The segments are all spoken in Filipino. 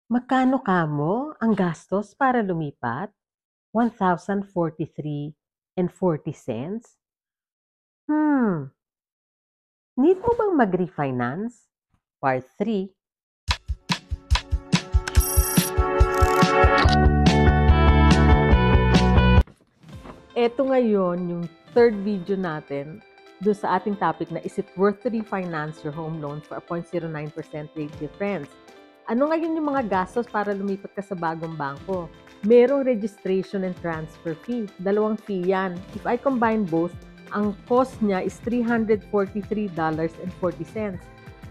Magkano kamo ang gastos para lumipat? 1,043 and 40 cents? Hmm, need mo bang mag-refinance? Part 3. Ito ngayon yung third video natin doon sa ating topic na is it worth to refinance your home loan for a 0.09% rate difference? Ano ngayon yung mga gastos para lumipat ka sa bagong bangko? Merong registration and transfer fee. Dalawang fee yan. If I combine both, ang cost niya is $343.40.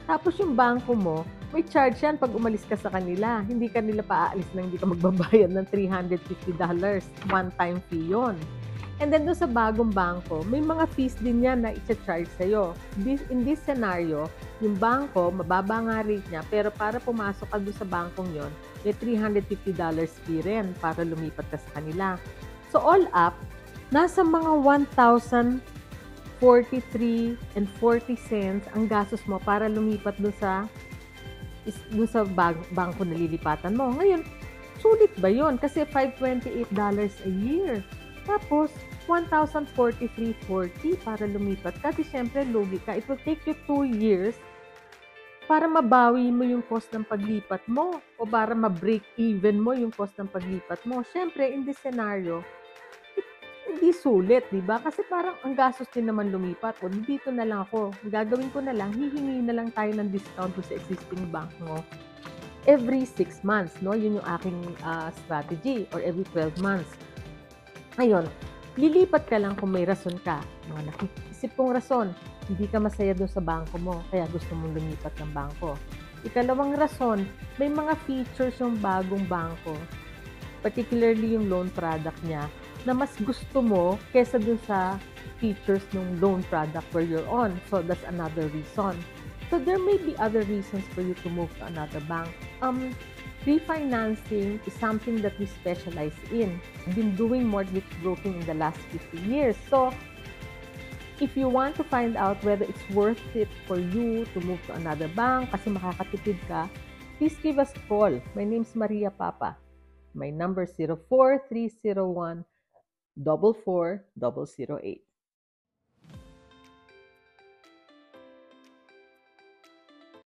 Tapos yung bangko mo, may charge yan pag umalis ka sa kanila. Hindi ka nila paaalis na hindi ka magbabayad ng $350. One-time fee yon. And then doon sa bagong bangko, may mga fees din yan na i-charge sa'yo. In this scenario, yung bangko, mababa nga rate niya, pero para pumasok ka doon sa bangkong yon, may $350 fee rin para lumipat ka sa kanila. So all up, nasa mga 1,043 and 40 cents ang gastos mo para lumipat doon sa bangko na lilipatan mo. Ngayon, sulit ba yon? Kasi $528 a year. Tapos, 1,043.40 para lumipat. Kasi syempre, lugi ka. It will take you 2 years para mabawi mo yung cost ng paglipat mo o para ma-break even mo yung cost ng paglipat mo. Syempre, in this scenario, hindi sulit, di ba? Kasi parang ang gastos din naman lumipat. O, dito na lang ako. Gagawin ko na lang, hihingi na lang tayo ng discount sa existing bank mo every 6 months, no? Yun yung aking strategy, or every 12 months. Ngayon, lilipat ka lang kung may rason ka. Mga nakikisip kong rason, hindi ka masaya doon sa bangko mo, kaya gusto mong lumipat ng bangko. Ikalawang rason, may mga features yung bagong bangko, particularly yung loan product niya, na mas gusto mo kesa doon sa features ng loan product where you're on. So, that's another reason. So, there may be other reasons for you to move to another bank. Refinancing is something that we specialize in. I've been doing mortgage broking in the last 15 years. So, if you want to find out whether it's worth it for you to move to another bank kasi makakatipid ka, please give us a call. My name's Maria Papa. My number is 04301 44008.